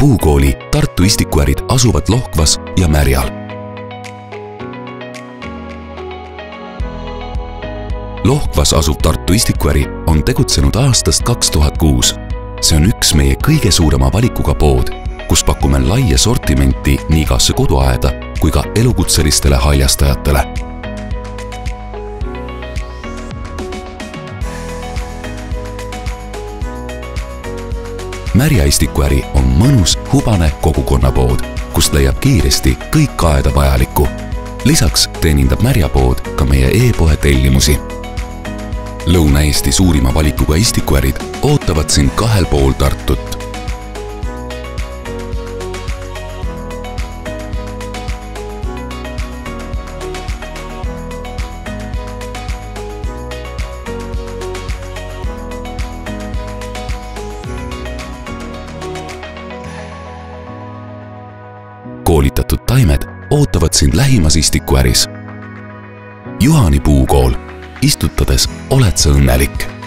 puukooli Tartu istikuärid asuvad Lohkvas ja Märjal. Lohkvas asuv Tartu istikuäri on tegutsenud aastast 2006. See on üks meie kõige suurema valikuga pood, kus pakume laia sortimenti nii igasse koduaeda kui ka elukutselistele haljastajatele. Märja istikuäri on mõnus, hubane kogukonnapood, kust leiab kiiresti kõik aeda vajalikku. Lisaks teenindab Märja pood ka meie e-poe tellimusi. Lõuna-Eesti suurima valikuga istikuärid ootavad sind 2 pool Tartut. Koolitatud taimed ootavad sind lähimas istikuäris. Juhani puukool. Istutades oled sa õnnelik.